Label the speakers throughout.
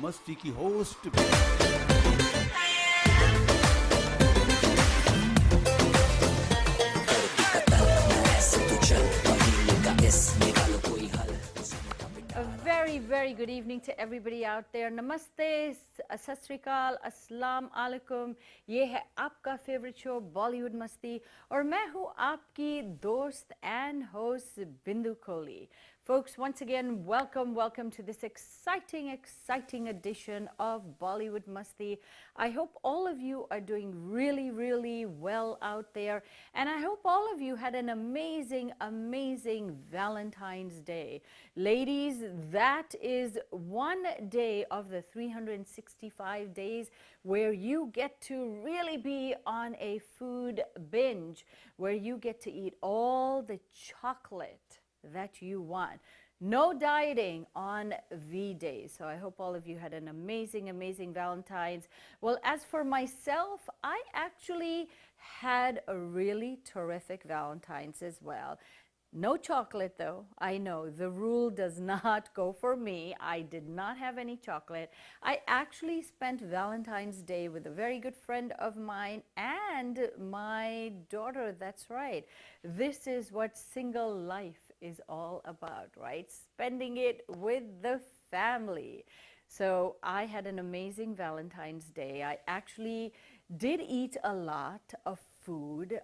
Speaker 1: मस्ती की host
Speaker 2: A very, very good evening to everybody out there. Namaste, Sat Sri Akal, Assalam alaikum. ये है आपका favourite show Bollywood मस्ती और मैं हूँ आपकी दोस्त and host Bindu Kohli. Folks, once again, welcome to this exciting edition of Bollywood Masti. I hope all of you are doing really well out there, and I hope all of you had an amazing Valentine's Day. Ladies, that is one day of the 365 days where you get to really be on a food binge, where you get to eat all the chocolate that you want. No dieting on V-Days. So I hope all of you had an amazing Valentine's. Well, as for myself, I actually had a really terrific Valentine's as well. No chocolate though. I know the rule does not go for me. I did not have any chocolate. I actually spent Valentine's Day with a very good friend of mine and my daughter. That's right. This is what single life is all about, right? Spending it with the family. So I had an amazing Valentine's Day. I actually did eat a lot of food,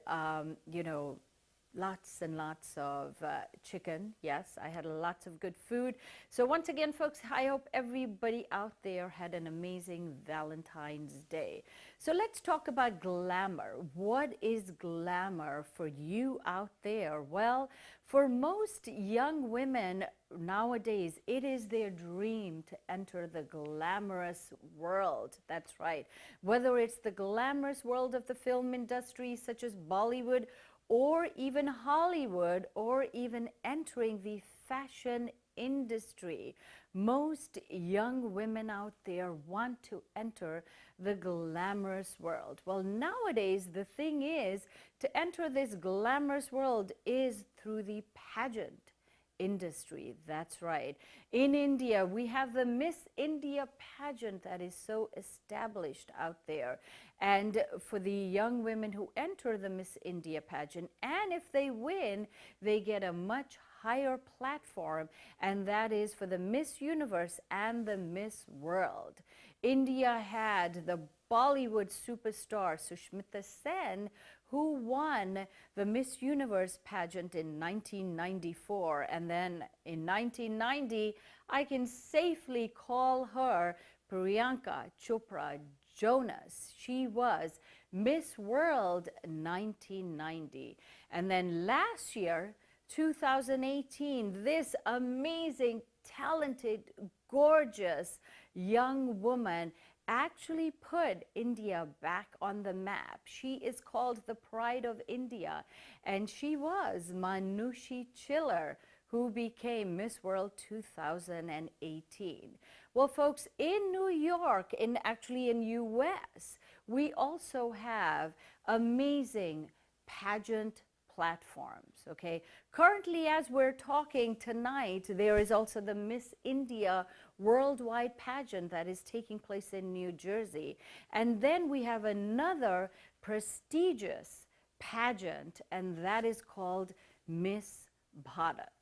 Speaker 2: lots and lots of chicken. Yes, I had lots of good food. So once again, folks, I hope everybody out there had an amazing Valentine's Day. So let's talk about glamour. What is glamour for you out there? Well, for most young women nowadays, it is their dream to enter the glamorous world. That's right. Whether it's the glamorous world of the film industry, such as Bollywood, or even Hollywood, or even entering the fashion industry. Most young women out there want to enter the glamorous world. Well, nowadays, the thing is, to enter this glamorous world is through the pageant industry. That's right. In India, we have the Miss India pageant that is so established out there. And for the young women who enter the Miss India pageant, and if they win, they get a much higher platform, and that is for the Miss Universe and the Miss World. India had the Bollywood superstar Sushmita Sen, who won the Miss Universe pageant in 1994. And then in 1990, I can safely call her Priyanka Chopra Jonas. She was Miss World 1990. And then last year, 2018, this amazing, talented, gorgeous young woman actually put India back on the map. She is called the Pride of India, and she was Manushi Chiller, who became Miss World 2018. Well, folks, in New York, actually in US, we also have amazing pageant platforms, okay? Currently, as we're talking tonight, there is also the Miss India worldwide pageant that is taking place in New Jersey. And then we have another prestigious pageant, and that is called Miss Bharat.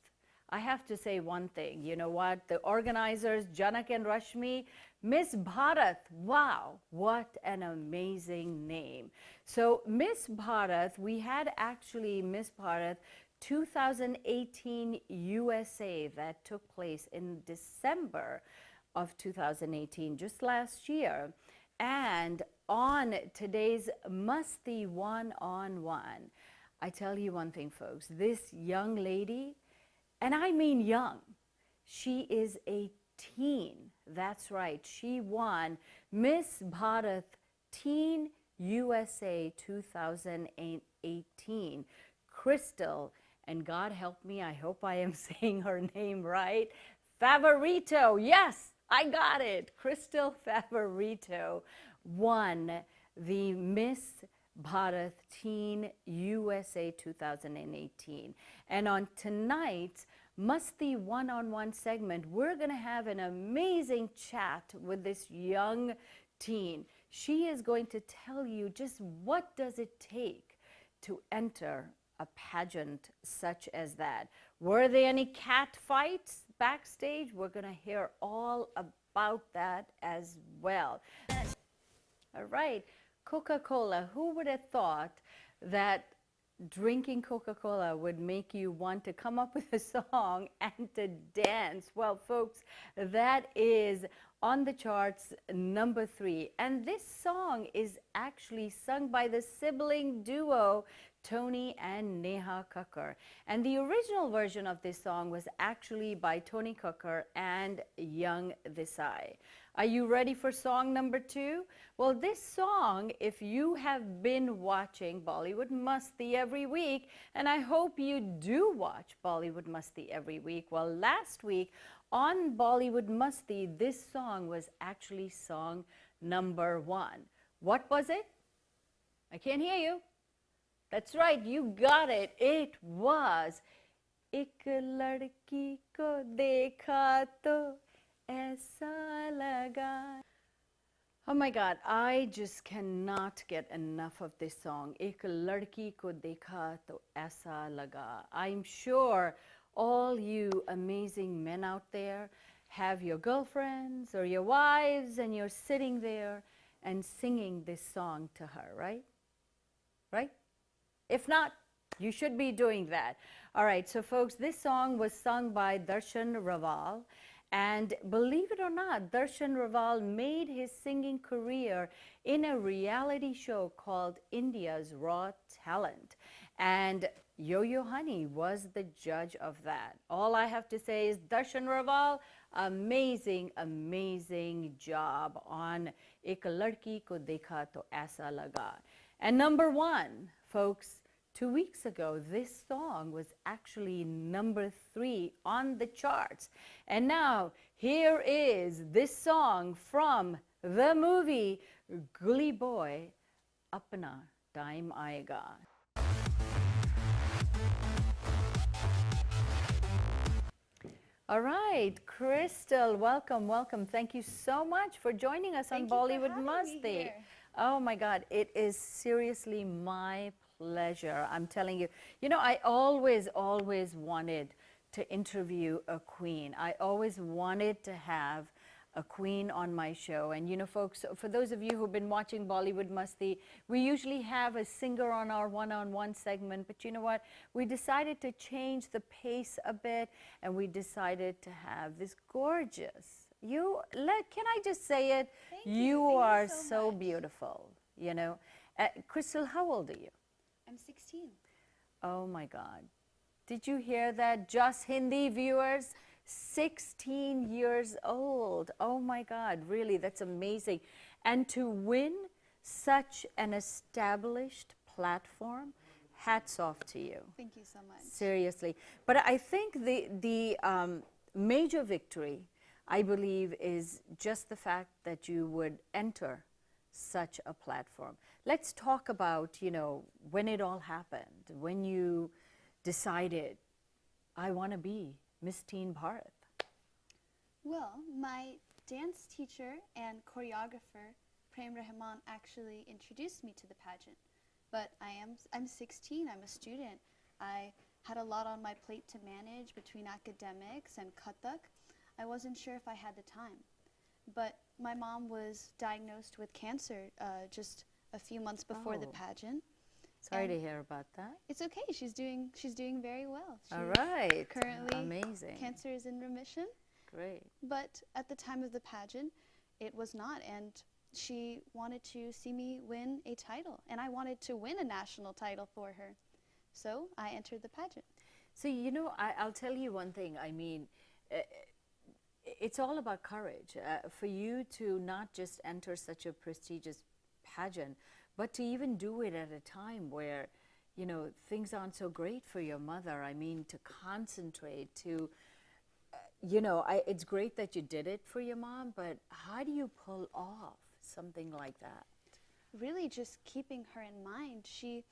Speaker 2: I have to say one thing, you know what? The organizers, Janak and Rashmi, Miss Bharat, wow, what an amazing name. So Miss Bharat, we had actually Miss Bharat 2018 USA that took place in December of 2018, just last year. And on today's Masti One-on-One, I tell you one thing, folks, this young lady, and I mean young, she is a teen. That's right. She won Miss Bharat Teen USA 2018. Crystal, and God help me, I hope I am saying her name right, Favorito. Yes, I got it. Crystal Favorito won the Miss Bharat Teen USA 2018. And on tonight's Masti one-on-one segment, we're going to have an amazing chat with this young teen. She is going to tell you just what does it take to enter a pageant such as that. Were there any cat fights backstage? We're going to hear all about that as well. All right, Coca-Cola. Who would have thought that drinking Coca-Cola would make you want to come up with a song and to dance? Well, folks, that is on the charts number 3. And this song is actually sung by the sibling duo Tony and Neha Kakkar. And the original version of this song was actually by Tony Kakkar and Young Desai. Are you ready for song number 2? Well, this song, if you have been watching Bollywood Masti every week, and I hope you do watch Bollywood Masti every week. Well, last week on Bollywood Masti, this song was actually song number 1. What was it? I can't hear you. That's right, you got it. It was एक लड़की को देखा तो ऐसा लगा. Oh my God, I just cannot get enough of this song. एक लड़की को देखा तो ऐसा लगा. I'm sure all you amazing men out there have your girlfriends or your wives and you're sitting there and singing this song to her, right? Right? If not, you should be doing that. All right, so folks, this song was sung by Darshan Raval. And believe it or not, Darshan Raval made his singing career in a reality show called India's Raw Talent. And Yo-Yo Honey was the judge of that. All I have to say is, Darshan Raval, amazing, amazing job on Ek Ladki Ko Dekha To Aisa Laga. And number 1, folks, 2 weeks ago, this song was actually number 3 on the charts. And now, here is this song from the movie Gully Boy, Apna Time Aayega. All right, Crystal, welcome, welcome. Thank you so much for joining us on Bollywood Masti. Oh my God, it is seriously my pleasure. I'm telling you, you know, I always wanted to interview a queen. I always wanted to have a queen on my show. And you know, folks, for those of you who've been watching Bollywood Masti, we usually have a singer on our one-on-one segment. But you know what? We decided to change the pace a bit, and we decided to have this gorgeous. Can I just say it? You are so beautiful, you know. Crystal, how old are you?
Speaker 1: I'm 16.
Speaker 2: Oh my God. Did you hear that? Jus Hindi viewers, 16 years old. Oh my God, really, that's amazing. And to win such an established platform, hats off to you.
Speaker 1: Thank you so much.
Speaker 2: Seriously. But I think the major victory, I believe, is just the fact that you would enter such a platform. Let's talk about, you know, when it all happened, when you decided, I want to be Miss Teen Bharat.
Speaker 1: Well, my dance teacher and choreographer, Prem Rahman, actually introduced me to the pageant. But I'm 16, I'm a student. I had a lot on my plate to manage between academics and Kathak. I wasn't sure if I had the time. But my mom was diagnosed with cancer just a few months before the pageant.
Speaker 2: Sorry to hear about that.
Speaker 1: It's okay. She's doing very well.
Speaker 2: All right.
Speaker 1: Currently,
Speaker 2: amazing.
Speaker 1: Cancer is in remission.
Speaker 2: Great.
Speaker 1: But at the time of the pageant, it was not, and she wanted to see me win a title, and I wanted to win a national title for her. So I entered the pageant.
Speaker 2: So, you know, I'll tell you one thing. I mean, it's all about courage. For you to not just enter such a prestigious pageant, but to even do it at a time where, you know, things aren't so great for your mother. I mean, to concentrate, to, you know, it's great that you did it for your mom, but how do you pull off something like that?
Speaker 1: Really just keeping her in mind. She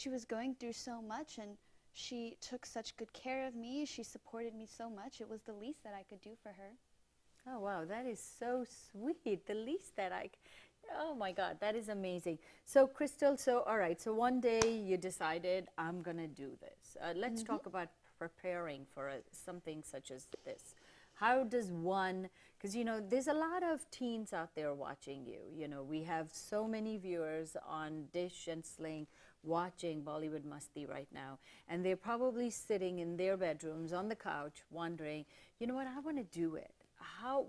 Speaker 1: was going through so much, and she took such good care of me. She supported me so much. It was the least that I could do for her.
Speaker 2: Oh, wow, that is so sweet. The least that oh my God, that is amazing. So, Crystal, so all right, so one day you decided, I'm going to do this. Let's talk about preparing for something such as this. How does one, because you know, there's a lot of teens out there watching you. You know, we have so many viewers on Dish and Sling watching Bollywood Masti right now, and they're probably sitting in their bedrooms on the couch wondering, you know what, I want to do it.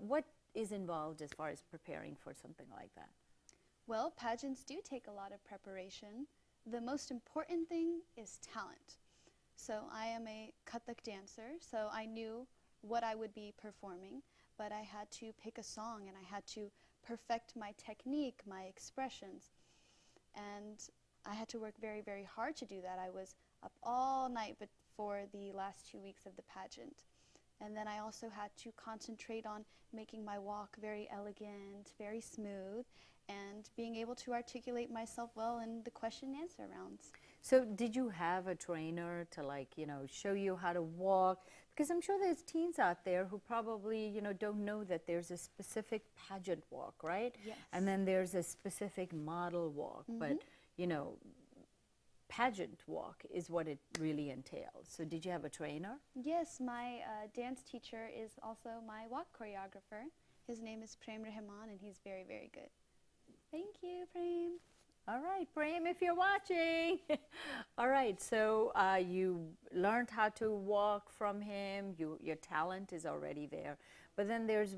Speaker 2: What is involved as far as preparing for something like that?
Speaker 1: Well, pageants do take a lot of preparation. The most important thing is talent. So I am a Kathak dancer, so I knew what I would be performing, but I had to pick a song and I had to perfect my technique, my expressions. And I had to work very, very hard to do that. I was up all night for the last 2 weeks of the pageant. And then I also had to concentrate on making my walk very elegant, very smooth, and being able to articulate myself well in the question and answer rounds.
Speaker 2: So did you have a trainer to, like, you know, show you how to walk? Because I'm sure there's teens out there who probably, you know, don't know that there's a specific pageant walk, right?
Speaker 1: Yes.
Speaker 2: And then there's a specific model walk, but, you know, pageant walk is what it really entails. So did you have a trainer?
Speaker 1: Yes, my dance teacher is also my walk choreographer. His name is Prem Rahman, and he's very, very good. Thank you, Prem.
Speaker 2: All right, Prem, if you're watching. All right, so you learned how to walk from him. Your talent is already there. But then there's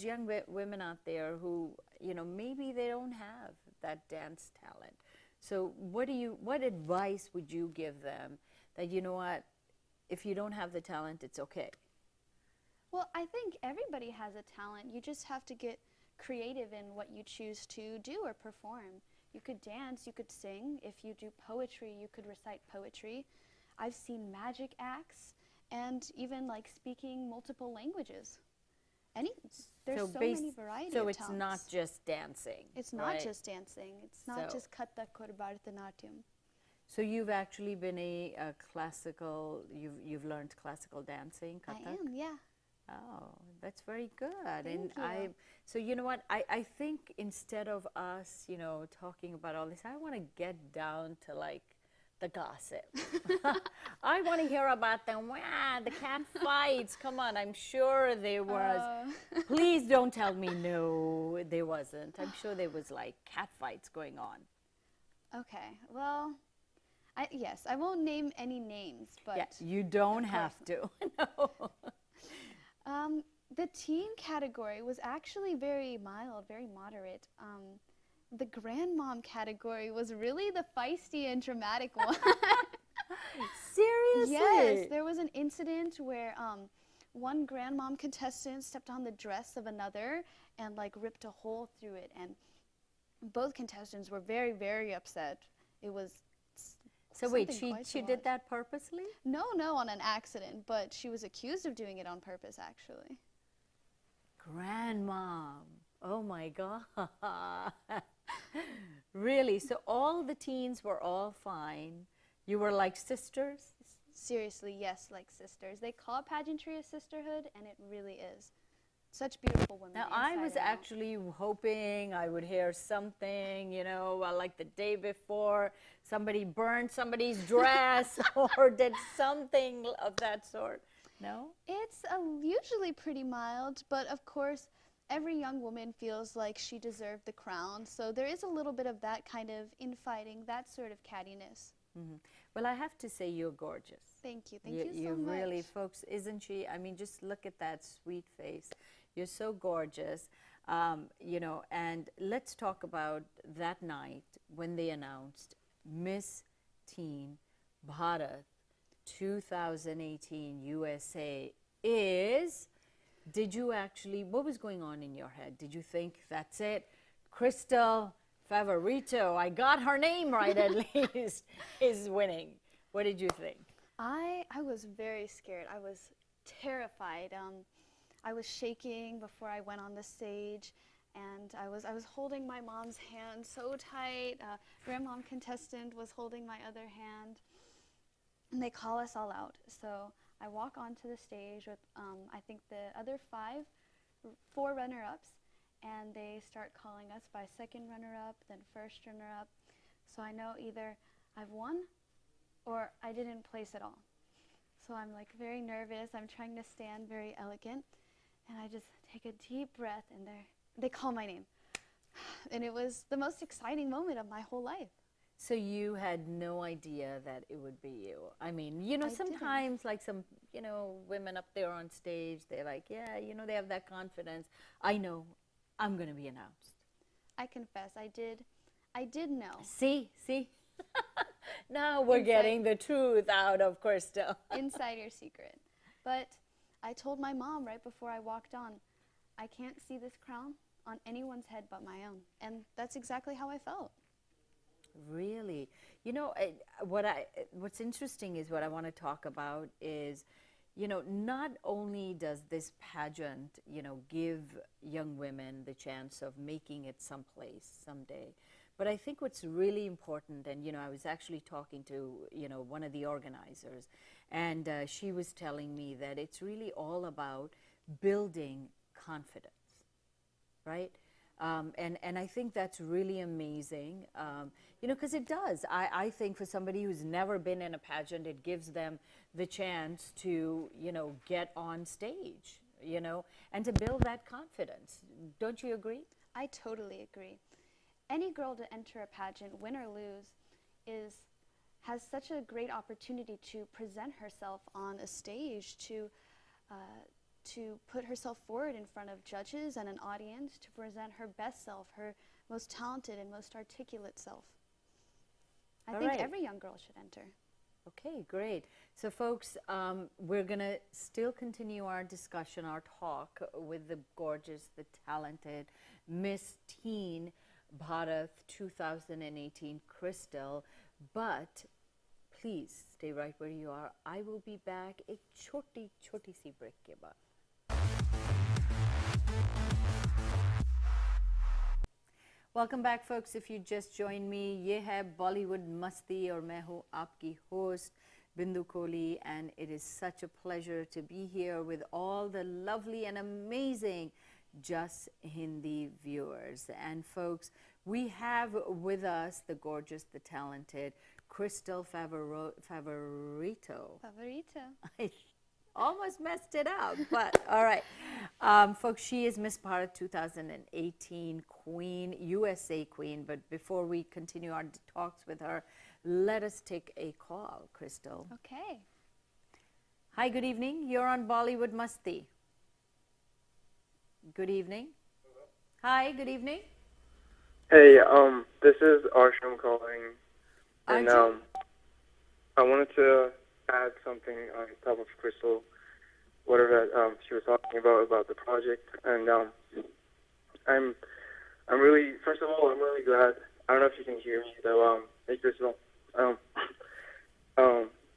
Speaker 2: young women out there who, you know, maybe they don't have that dance talent. So what advice would you give them that, you know what, if you don't have the talent, it's okay?
Speaker 1: Well, I think everybody has a talent. You just have to get creative in what you choose to do or perform. You could dance, you could sing. If you do poetry, you could recite poetry. I've seen magic acts and even like speaking multiple languages. There's so many varieties
Speaker 2: So
Speaker 1: of
Speaker 2: it's
Speaker 1: talents.
Speaker 2: not just dancing.
Speaker 1: It's not
Speaker 2: right?
Speaker 1: just dancing. It's not just Kathak or Bharatanatyam.
Speaker 2: So you've actually been a classical, you've learned classical dancing, Kathak?
Speaker 1: I am, yeah.
Speaker 2: Oh, that's very good.
Speaker 1: Thank you.
Speaker 2: So you know what, I think instead of us, you know, talking about all this, I want to get down to like the gossip. I want to hear about the cat fights. Come on, I'm sure there was. Please don't tell me no, there wasn't. I'm sure there was like cat fights going on.
Speaker 1: Okay, well, yes, I won't name any names, but
Speaker 2: Yeah, you don't have to. No.
Speaker 1: The teen category was actually very mild, very moderate. The grandmom category was really the feisty and dramatic one.
Speaker 2: Seriously?
Speaker 1: Yes, there was an incident where one grandmom contestant stepped on the dress of another and like ripped a hole through it, and both contestants were very, very upset. It was
Speaker 2: So wait,
Speaker 1: something quite
Speaker 2: she
Speaker 1: so
Speaker 2: did
Speaker 1: odd.
Speaker 2: that purposely?
Speaker 1: No, on an accident, but she was accused of doing it on purpose, actually.
Speaker 2: Grandmom. Oh my God. Really? So all the teens were all fine. You were like sisters?
Speaker 1: Seriously, yes, like sisters. They call pageantry a sisterhood, and it really is. Such beautiful women.
Speaker 2: Now, I
Speaker 1: inside
Speaker 2: was
Speaker 1: and out.
Speaker 2: actually hoping I would hear something, you know, like the day before, somebody burned somebody's dress or did something of that sort. No?
Speaker 1: It's usually pretty mild, but of course, every young woman feels like she deserved the crown. So there is a little bit of that kind of infighting, that sort of cattiness.
Speaker 2: Well, I have to say you're gorgeous.
Speaker 1: Thank you. Thank you so
Speaker 2: You
Speaker 1: much.
Speaker 2: really, folks, isn't she? I mean, just look at that sweet face. You're so gorgeous, you know, and let's talk about that night when they announced Miss Teen Bharat 2018 USA is, did you actually, what was going on in your head? Did you think, that's it, Crystal Favorito, I got her name right at least, is winning? What did you think?
Speaker 1: I was very scared. I was terrified. I was shaking before I went on the stage, and I was holding my mom's hand so tight. Grandmom contestant was holding my other hand. and they call us all out. So I walk onto the stage with, I think, the other four runner-ups, and they start calling us by second runner-up, then first runner-up. So I know either I've won or I didn't place at all. So I'm like very nervous. I'm trying to stand very elegant, and I just take a deep breath, and they call my name. And it was the most exciting moment of my whole life.
Speaker 2: So you had no idea that it would be you. I mean, you know,
Speaker 1: I didn't.
Speaker 2: sometimes like some, you know, women up there on stage, they're like, yeah, you know, they have that confidence. I know I'm going to be announced.
Speaker 1: I confess, I did know.
Speaker 2: See? Now we're getting the truth out of Crystal.
Speaker 1: Insider secret. But I told my mom right before I walked on, I can't see this crown on anyone's head but my own. And that's exactly how I felt.
Speaker 2: Really? You know, what's interesting is what I want to talk about is, you know, not only does this pageant, you know, give young women the chance of making it someplace someday, but I think what's really important, and, you know, I was actually talking to, you know, one of the organizers, and she was telling me that it's really all about building confidence, right? And I think that's really amazing, you know, because it does. I think for somebody who's never been in a pageant, it gives them the chance to, you know, get on stage, you know, and to build that confidence. Don't you agree?
Speaker 1: I totally agree. Any girl to enter a pageant, win or lose, has such a great opportunity to present herself on a stage, to put herself forward in front of judges and an audience, to present her best self, her most talented and most articulate self. I think every young girl should enter.
Speaker 2: Okay, great. So folks, we're going to still continue our discussion, our talk with the gorgeous, the talented Miss Teen Bharat 2018 Crystal, but please stay right where you are. I will be back एक छोटी सी break के बाद. Welcome back, folks. If you just joined me, ये है Bollywood Masti और मैं हूँ आपकी host Bindu Kohli, and it is such a pleasure to be here with all the lovely and amazing Jus Hindi viewers. And folks, we have with us the gorgeous, the talented Crystal Favorito. I almost messed it up, but all right. Folks, she is Miss Bharat 2018 Queen, USA Queen. But before we continue our talks with her, let us take a call, Crystal.
Speaker 1: Okay.
Speaker 2: Hi, good evening. You're on Bollywood Masti. Good evening.
Speaker 3: Hello?
Speaker 2: Hi, good evening.
Speaker 3: Hey, this is Arsham calling, and
Speaker 2: Arjun?
Speaker 3: I wanted to add something on top of Crystal, whatever she was talking about the project, and I'm really, first of all, I'm really glad. I don't know if you can hear me though. Hey, Crystal. I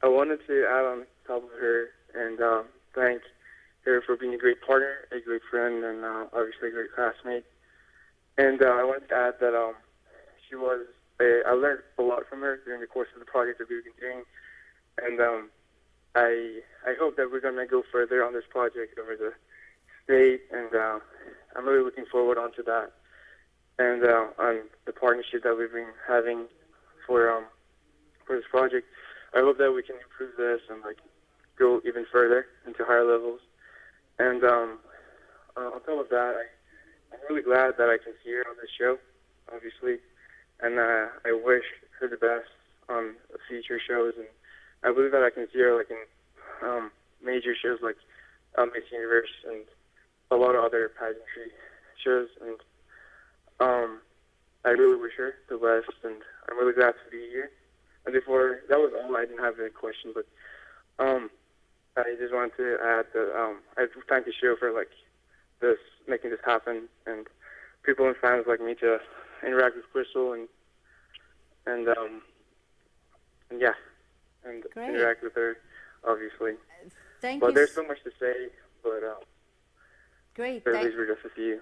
Speaker 3: wanted to add on top of her and thank her for being a great partner, a great friend, and obviously a great classmate. And I wanted to add that I learned a lot from her during the course of the project that we've been doing, and I hope that we're going to go further on this project over the state, and I'm really looking forward onto that, and on the partnership that we've been having for this project. I hope that we can improve this and like go even further into higher levels. And on top of that, I'm really glad that I can see her on this show, obviously, and I wish her the best on future shows. And I believe that I can see her like in major shows like Miss Universe and a lot of other pageantry shows. And I really wish her the best, and I'm really glad to be here. And before, that was all. I didn't have any question, but I just wanted to add that I thank the show for like this, making this happen, and people and fans like me to interact with Crystal and yeah, and
Speaker 2: Great.
Speaker 3: interact with her, obviously.
Speaker 2: Thank
Speaker 3: But
Speaker 2: you.
Speaker 3: there's so much to say, but
Speaker 2: Great.
Speaker 3: at least we're just with you.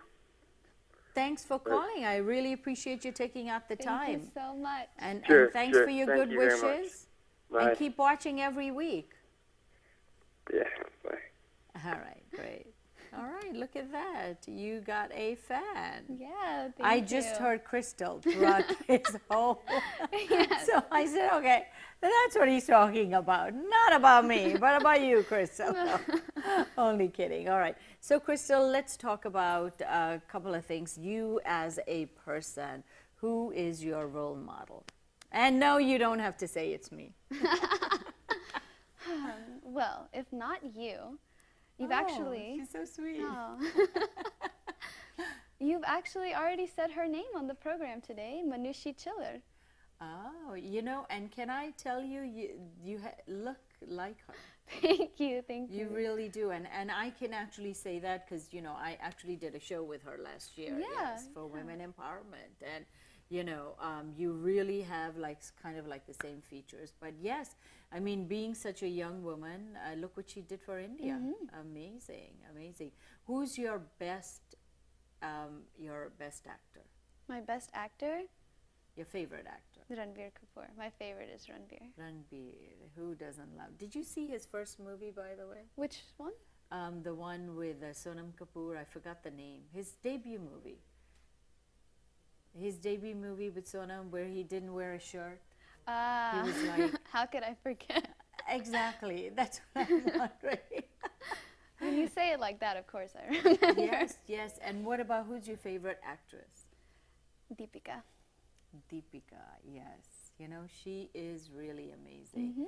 Speaker 2: Thanks for calling. I really appreciate you taking out the time.
Speaker 1: Thank you so much.
Speaker 2: And
Speaker 3: Sure,
Speaker 2: thanks
Speaker 3: sure.
Speaker 2: for your
Speaker 3: Thank
Speaker 2: good
Speaker 3: you very much.
Speaker 2: wishes.
Speaker 3: Bye.
Speaker 2: And keep watching every week.
Speaker 3: Yeah, bye.
Speaker 2: All right, great. All right, look at that. You got a fan.
Speaker 1: Yeah, thank
Speaker 2: I
Speaker 1: you.
Speaker 2: just heard Crystal throughout his whole.
Speaker 1: Yes.
Speaker 2: So I said, okay, that's what he's talking about. Not about me, but about you, Crystal. No, only kidding. All right. So, Crystal, let's talk about a couple of things. You as a person, who is your role model? And no, you don't have to say it's me.
Speaker 1: Well, if not you, you've
Speaker 2: Oh,
Speaker 1: actually.
Speaker 2: she's so sweet.
Speaker 1: Oh. You've actually already said her name on the program today, Manushi Chiller.
Speaker 2: Oh, you know, and can I tell you, you look like her.
Speaker 1: Thank you, thank
Speaker 2: You
Speaker 1: you.
Speaker 2: really do, and I can actually say that because you know I actually did a show with her last year,
Speaker 1: Yeah,
Speaker 2: yes, for women empowerment, and you know you really have like kind of like the same features. But yes, I mean being such a young woman, look what she did for India. Amazing, amazing. Who's your best actor?
Speaker 1: My best actor,
Speaker 2: Your favorite actor?
Speaker 1: Ranbir Kapoor. My favorite is Ranbir.
Speaker 2: Ranbir. Who doesn't love? Did you see his first movie, by the way?
Speaker 1: Which one?
Speaker 2: The one with Sonam Kapoor. I forgot the name. His debut movie. His debut movie with Sonam, where he didn't wear a shirt. He was like,
Speaker 1: how could I forget?
Speaker 2: exactly. That's what I'm wondering.
Speaker 1: When you say it like that, of course I remember.
Speaker 2: Yes, yes. And what about who's your favorite actress?
Speaker 1: Deepika.
Speaker 2: Deepika, yes. You know, she is really amazing.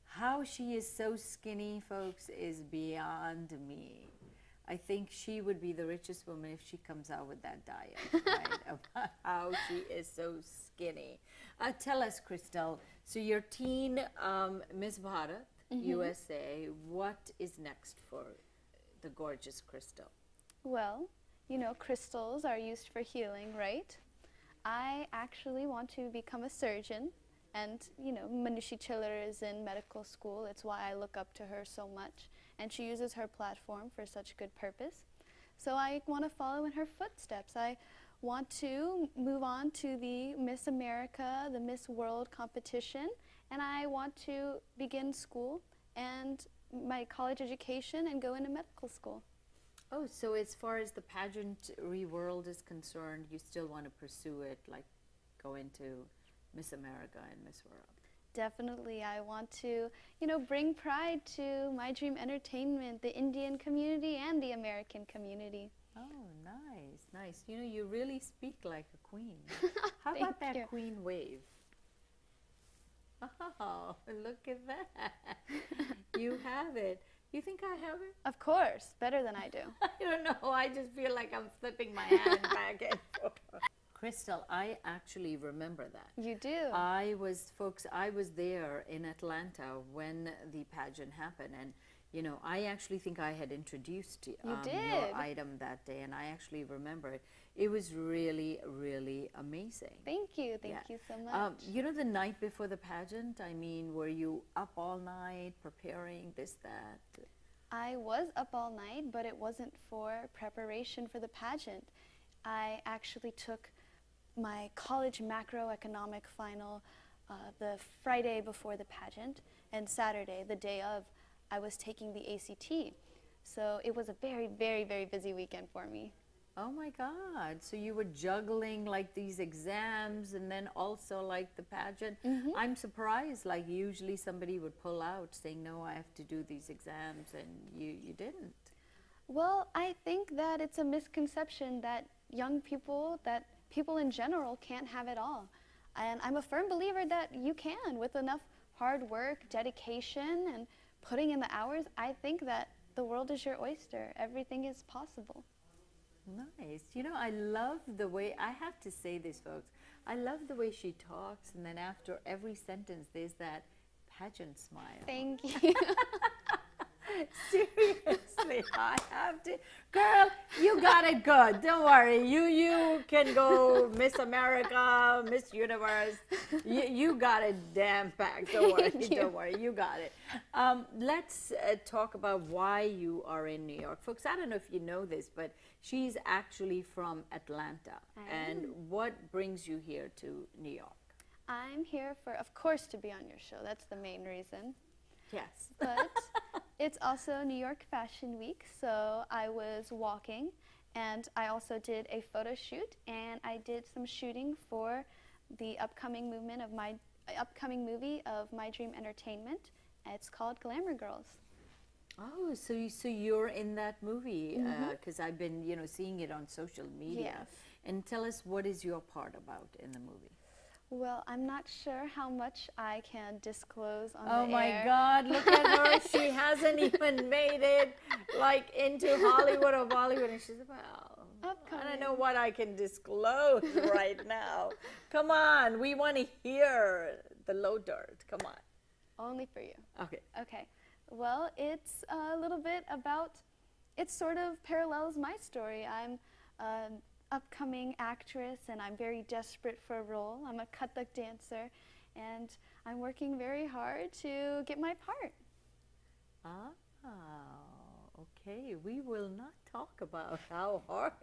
Speaker 2: How she is so skinny, folks, is beyond me. I think she would be the richest woman if she comes out with that diet, right? About how she is so skinny. Tell us, Crystal, so your teen Miss Bharat, USA, what is next for the gorgeous Crystal?
Speaker 1: Well, you know, crystals are used for healing, right? I actually want to become a surgeon, and you know, Manushi Chiller is in medical school. It's why I look up to her so much, and she uses her platform for such good purpose. So I want to follow in her footsteps. I want to move on to the Miss America, the Miss World competition, and I want to begin school and my college education and go into medical school.
Speaker 2: Oh, so as far as the pageantry world is concerned, you still want to pursue it, like go into Miss America and Miss World?
Speaker 1: Definitely, I want to, you know, bring pride to My Dream Entertainment, the Indian community and the American community.
Speaker 2: Oh, nice, nice. You know, you really speak like a queen. How
Speaker 1: Thank
Speaker 2: about that
Speaker 1: you.
Speaker 2: queen wave? Oh, look at that. You have it. You think I have it?
Speaker 1: Of course, better than I do.
Speaker 2: I don't know. I just feel like I'm flipping my hand back and forth. Crystal, I actually remember that.
Speaker 1: You do.
Speaker 2: I was there in Atlanta when the pageant happened, and you know, I actually think I had introduced your
Speaker 1: did.
Speaker 2: item that day, and I actually remember it. It was really, really amazing.
Speaker 1: Thank you so much.
Speaker 2: You know, the night before the pageant, I mean, were you up all night preparing this, that?
Speaker 1: I was up all night, but it wasn't for preparation for the pageant. I actually took my college macroeconomic final the Friday before the pageant, and Saturday, the day of, I was taking the ACT. So it was a very, very, very busy weekend for me.
Speaker 2: Oh my God. So you were juggling like these exams and then also like the pageant. I'm surprised, like usually somebody would pull out saying, no, I have to do these exams, and you didn't.
Speaker 1: Well, I think that it's a misconception that young people, that people in general can't have it all. And I'm a firm believer that you can with enough hard work, dedication, and putting in the hours. I think that the world is your oyster. Everything is possible.
Speaker 2: Nice. You know, I love the way, I have to say this, folks, I love the way she talks, and then after every sentence, there's that pageant smile.
Speaker 1: Thank you.
Speaker 2: Seriously, I have to. Girl, you got it good. Don't worry. You can go Miss America, Miss Universe. You got it damn packed. Don't worry. Don't worry. You got it. Let's talk about why you are in New York. Folks, I don't know if you know this, but she's actually from Atlanta. And what brings you here to New York?
Speaker 1: I'm here for, of course, to be on your show. That's the main reason.
Speaker 2: Yes.
Speaker 1: But it's also New York Fashion Week, so I was walking, and I also did a photo shoot, and I did some shooting for the upcoming movie of My Dream Entertainment. It's called Glamour Girls.
Speaker 2: Oh, so you're in that movie, because I've been, seeing it on social media.
Speaker 1: Yes.
Speaker 2: And tell us, what is your part about in the movie?
Speaker 1: Well, I'm not sure how much I can disclose on
Speaker 2: Oh
Speaker 1: the
Speaker 2: my
Speaker 1: air.
Speaker 2: God, look at her. She hasn't even made it like into Hollywood or Bollywood. And she's, well, I don't know what I can disclose right now. Come on, we want to hear the low dirt. Come on.
Speaker 1: Only for you.
Speaker 2: Okay.
Speaker 1: Okay. Well, it's a little bit about, it sort of parallels my story. I'm an upcoming actress and I'm very desperate for a role. I'm a Kathak dancer and I'm working very hard to get my part.
Speaker 2: Oh, okay. We will not talk about how hard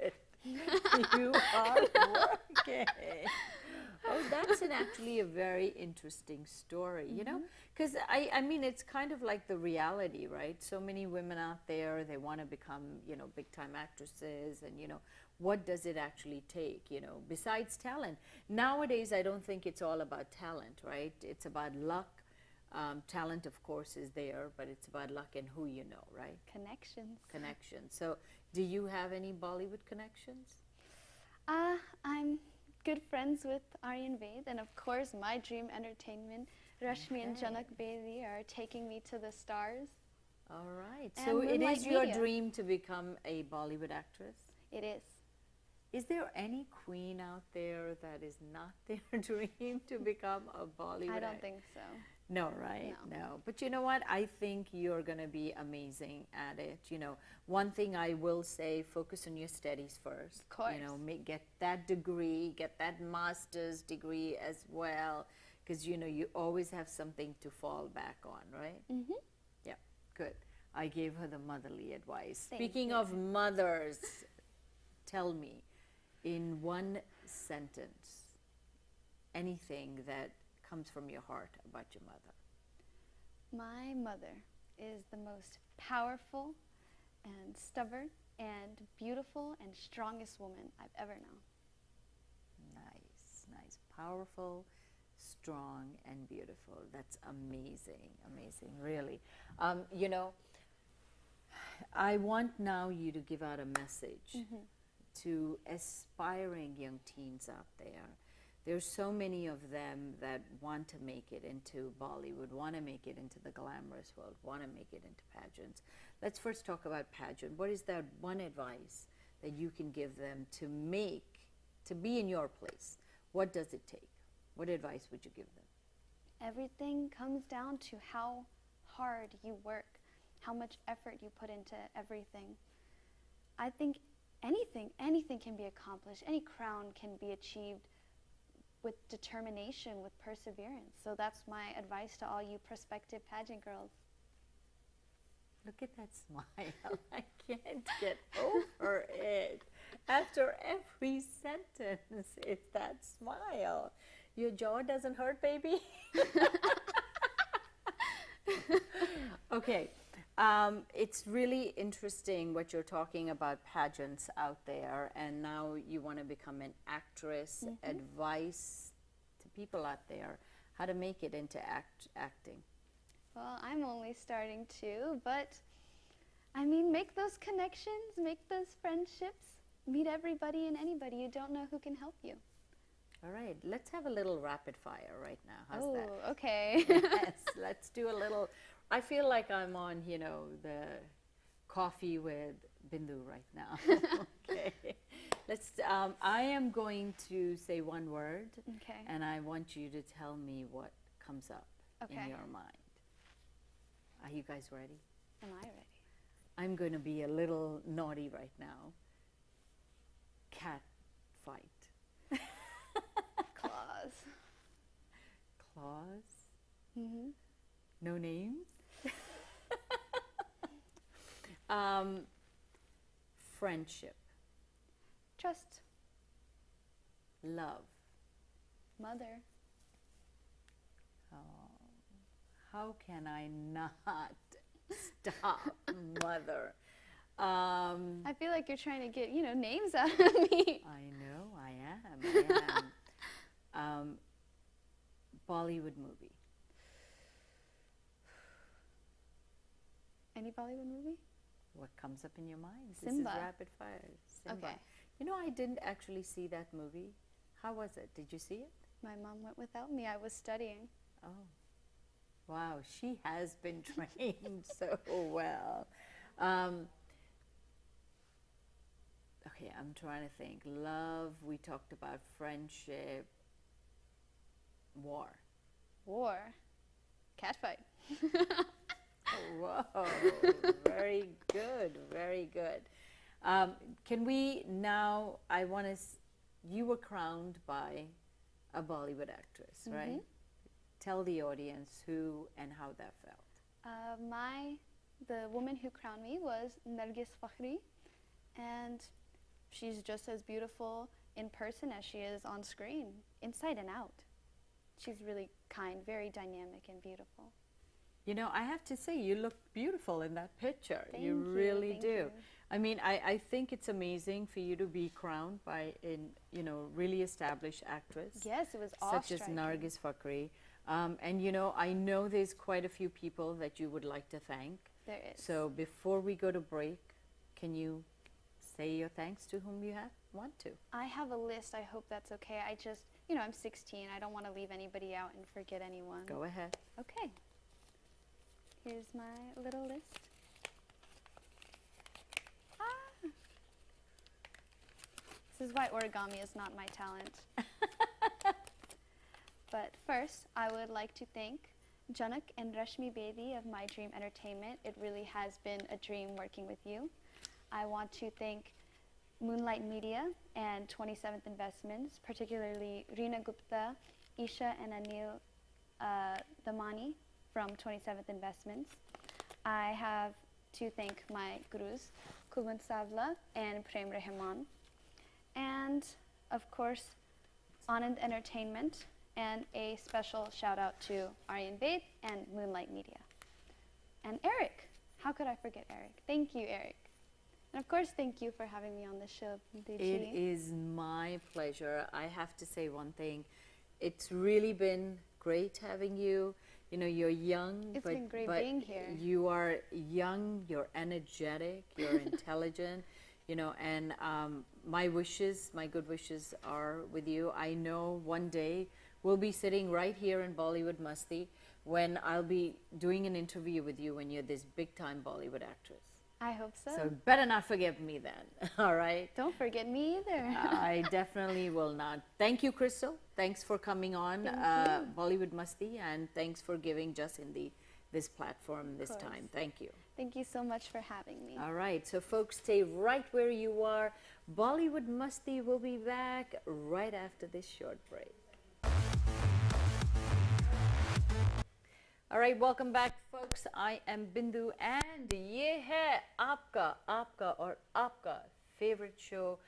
Speaker 2: you are working. Oh, that's actually a very interesting story, you know, because I mean, it's kind of like the reality, right? So many women out there, they want to become, big time actresses, and, what does it actually take, besides talent? Nowadays, I don't think it's all about talent, right? It's about luck. Talent, of course, is there, but it's about luck and who you know, right?
Speaker 1: Connections.
Speaker 2: Connections. So, do you have any Bollywood connections?
Speaker 1: I'm good friends with Aryan Vaid, and of course, My Dream Entertainment, Rashmi and Janak Bedi are taking me to the stars.
Speaker 2: All right.
Speaker 1: And
Speaker 2: So, it
Speaker 1: Moonlight
Speaker 2: is your
Speaker 1: Media.
Speaker 2: dream to become a Bollywood actress?
Speaker 1: It is.
Speaker 2: Is there any queen out there that is not their dream to become a Bollywood
Speaker 1: I don't
Speaker 2: actress?
Speaker 1: think so.
Speaker 2: No, right?
Speaker 1: No.
Speaker 2: No. But you know what? I think you're going to be amazing at it. One thing I will say, focus on your studies first.
Speaker 1: Of course.
Speaker 2: Get that degree, get that master's degree as well, because, you always have something to fall back on, right?
Speaker 1: Mm-hmm.
Speaker 2: Yeah, good. I gave her the motherly advice.
Speaker 1: Thank
Speaker 2: Speaking
Speaker 1: you.
Speaker 2: of mothers, tell me, in one sentence, anything that comes from your heart about your mother.
Speaker 1: My mother is the most powerful and stubborn and beautiful and strongest woman I've ever known.
Speaker 2: Nice, nice. Powerful, strong, and beautiful. That's amazing, amazing, really. I want now you to give out a message to aspiring young teens out there. There's so many of them that want to make it into Bollywood, want to make it into the glamorous world, want to make it into pageants. Let's first talk about pageant. What is that one advice that you can give them to be in your place? What does it take? What advice would you give them?
Speaker 1: Everything comes down to how hard you work, how much effort you put into everything. I think anything can be accomplished. Any crown can be achieved with determination, with perseverance. So that's my advice to all you prospective pageant girls.
Speaker 2: Look at that smile. I can't get over it. After every sentence, it's that smile. Your jaw doesn't hurt, baby? Okay. It's really interesting what you're talking about pageants out there, and now you want to become an actress. Advice to people out there, how to make it into acting.
Speaker 1: Well, I'm only starting to, but I mean, make those connections, make those friendships, meet everybody and anybody. You don't know who can help you.
Speaker 2: All right, let's have a little rapid fire right now. How's that?
Speaker 1: Oh, okay.
Speaker 2: Yes, let's do a little. I feel like I'm on, the coffee with Bindu right now. Okay. Let's. I am going to say one word,
Speaker 1: Okay.
Speaker 2: and I want you to tell me what comes up in
Speaker 1: Okay.
Speaker 2: your mind. Are you guys ready?
Speaker 1: Am I ready?
Speaker 2: I'm going to be a little naughty right now. Cat fight.
Speaker 1: Claws.
Speaker 2: Claws.
Speaker 1: Mm-hmm.
Speaker 2: No names. Friendship.
Speaker 1: Trust.
Speaker 2: Love.
Speaker 1: Mother.
Speaker 2: Oh, how can I not stop, mother?
Speaker 1: I feel like you're trying to get, names out of me.
Speaker 2: I know, I am. Bollywood movie.
Speaker 1: Any Bollywood movie?
Speaker 2: What comes up in your mind?
Speaker 1: Simba.
Speaker 2: This is rapid fire. Simba.
Speaker 1: Okay.
Speaker 2: You know, I didn't actually see that movie. How was it? Did you see it?
Speaker 1: My mom went without me. I was studying.
Speaker 2: Oh, wow. She has been trained so well. Okay, I'm trying to think. Love, we talked about friendship, war.
Speaker 1: War. Catfight.
Speaker 2: Whoa, very good, very good. Can we now, you were crowned by a Bollywood actress, right? Tell the audience who and how that felt.
Speaker 1: The woman who crowned me was Nargis Fakhri, and she's just as beautiful in person as she is on screen, inside and out. She's really kind, very dynamic and beautiful.
Speaker 2: You know, I have to say, you look beautiful in that picture.
Speaker 1: Thank
Speaker 2: you
Speaker 1: you,
Speaker 2: really
Speaker 1: thank
Speaker 2: do.
Speaker 1: you.
Speaker 2: I mean, I think it's amazing for you to be crowned by a really established actress.
Speaker 1: Yes, it was
Speaker 2: such as
Speaker 1: awe-striking.
Speaker 2: Nargis Fakhri. And you know, I know there's quite a few people that you would like to thank.
Speaker 1: There is.
Speaker 2: So before we go to break, can you say your thanks to whom you want to?
Speaker 1: I have a list. I hope that's okay. I just, I'm 16. I don't want to leave anybody out and forget anyone.
Speaker 2: Go ahead.
Speaker 1: Okay. Here's my little list. Ah. This is why origami is not my talent. But first, I would like to thank Janak and Rashmi Bedi of My Dream Entertainment. It really has been a dream working with you. I want to thank Moonlight Media and 27th Investments, particularly Reena Gupta, Isha and Anil Damani from 27th Investments. I have to thank my gurus, Kuban Savla and Prem Rahman. And of course, Anand Entertainment, and a special shout out to Aryan Ved and Moonlight Media. And Eric, how could I forget Eric? Thank you, Eric. And of course, thank you for having me on the show, Duji.
Speaker 2: It is my pleasure. I have to say one thing. It's really been great having you. You know, you're young,
Speaker 1: It's
Speaker 2: but,
Speaker 1: been great
Speaker 2: but
Speaker 1: being here.
Speaker 2: you are young, you're energetic, you're intelligent, and my good wishes are with you. I know one day we'll be sitting right here in Bollywood Masti when I'll be doing an interview with you when you're this big-time Bollywood actress.
Speaker 1: I hope so.
Speaker 2: So better not forget me then, all right?
Speaker 1: Don't forget me either.
Speaker 2: I definitely will not. Thank you, Crystal. Thanks for coming on Bollywood Masti, and thanks for giving Jus Hindi this platform this time. Thank you.
Speaker 1: Thank you so much for having me.
Speaker 2: All right, so folks, stay right where you are. Bollywood Masti will be back right after this short break. All right, welcome back, folks. I am Bindu, and ye hai aapka favorite show,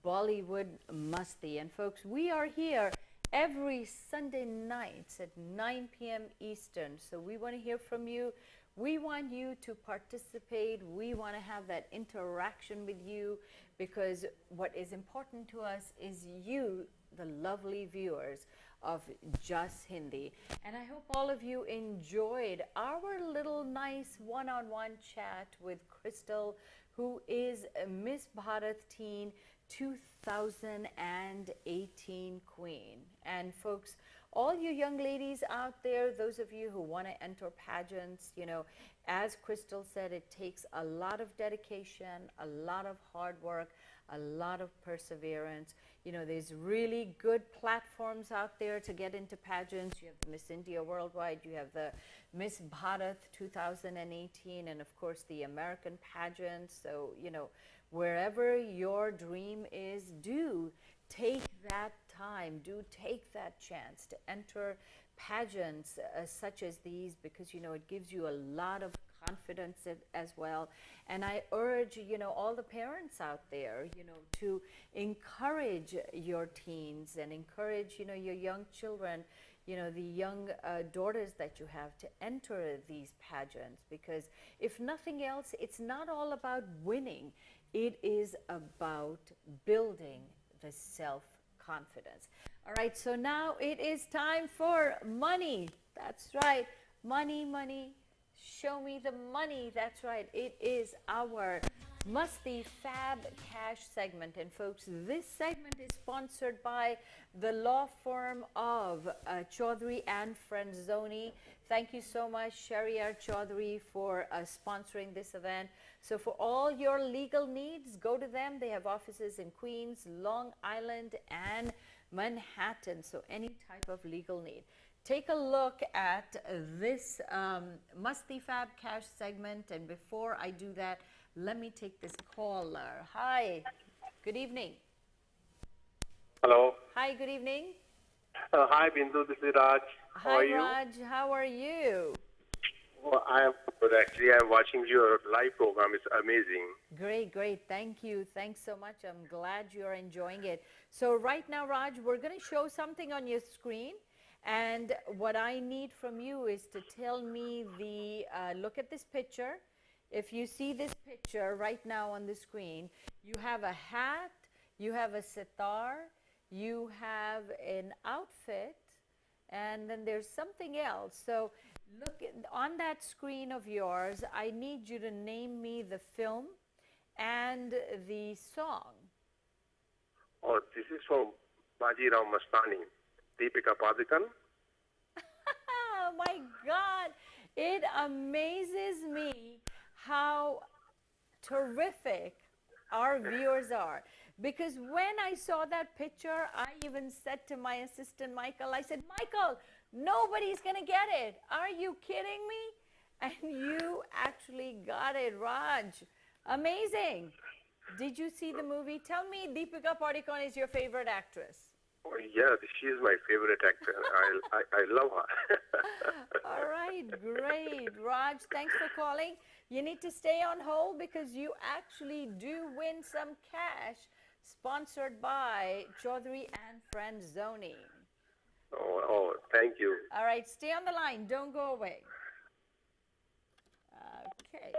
Speaker 2: Bollywood Masti. And folks, we are here every Sunday nights at 9 p.m. Eastern. So we want to hear from you. We want you to participate. We want to have that interaction with you, because what is important to us is you, the lovely viewers of Jus Hindi. And I hope all of you enjoyed our little nice one-on-one chat with Crystal, who is Miss Bharat Teen 2018 Queen. And folks, all you young ladies out there, those of you who want to enter pageants, as Crystal said, it takes a lot of dedication, a lot of hard work, a lot of perseverance. There's really good platforms out there to get into pageants. You have the Miss India Worldwide, you have the Miss Bharat 2018, and of course the American pageants. So, wherever your dream is, do take that time, do take that chance to enter pageants such as these, because, it gives you a lot of confidence as well. And I urge, all the parents out there, to encourage your teens and encourage, your young children, the young daughters that you have to enter these pageants, because if nothing else, it's not all about winning. It is about building the self-confidence. All right, so now it is time for money. That's right. Money, money. Show me the money. That's right. It is our Masti Fab Cash segment. And folks, this segment is sponsored by the law firm of Chaudhary and Franzoni. Thank you so much, Shariar Chaudhary, for sponsoring this event. So for all your legal needs, go to them. They have offices in Queens, Long Island, and Manhattan. So any type of legal need. Take a look at this Masti Fab Cash segment. And before I do that, let me take this caller. Hi, good evening.
Speaker 4: Hello.
Speaker 2: Hi, good evening.
Speaker 4: Hi, Bindu. This is Raj. How
Speaker 2: Hi,
Speaker 4: are you?
Speaker 2: Raj. How are you?
Speaker 4: Well, I am good. Actually, I'm watching your live program. It's amazing.
Speaker 2: Great, great. Thank you. Thanks so much. I'm glad you're enjoying it. So right now, Raj, we're going to show something on your screen. And what I need from you is to tell me look at this picture. If you see this picture right now on the screen, you have a hat, you have a sitar, you have an outfit, and then there's something else. So look on that screen of yours. I need you to name me the film and the song.
Speaker 4: Oh, this is from Bajirao Mastani, Deepika Padukone.
Speaker 2: Oh my God, it amazes me how terrific our viewers are. Because when I saw that picture, I even said to my assistant, Michael, I said, Michael, nobody's going to get it. Are you kidding me? And you actually got it, Raj. Amazing. Did you see the movie? Tell me, Deepika Padukone is your favorite actress.
Speaker 4: Oh, yeah, she's my favorite actor. I love her.
Speaker 2: All right, great. Raj, thanks for calling. You need to stay on hold because you actually do win some cash sponsored by Chaudhary and Franzoni.
Speaker 4: Oh, thank you.
Speaker 2: All right, stay on the line. Don't go away. Okay.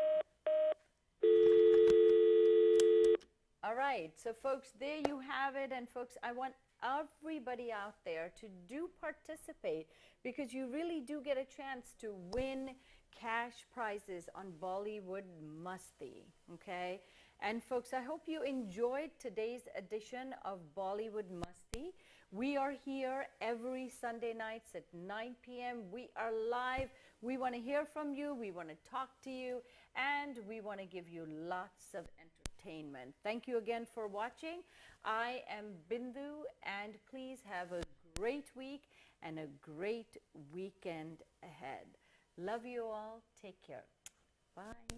Speaker 2: All right, so folks, there you have it. And folks, I want everybody out there to do participate, because you really do get a chance to win cash prizes on Bollywood Masti, okay? And folks, I hope you enjoyed today's edition of Bollywood Masti. We are here every Sunday nights at 9 p.m. We are live. We want to hear from you. We want to talk to you. And we want to give you lots of entertainment. Thank you again for watching. I am Bindu, and please have a great week and a great weekend ahead. Love you all. Take care. Bye.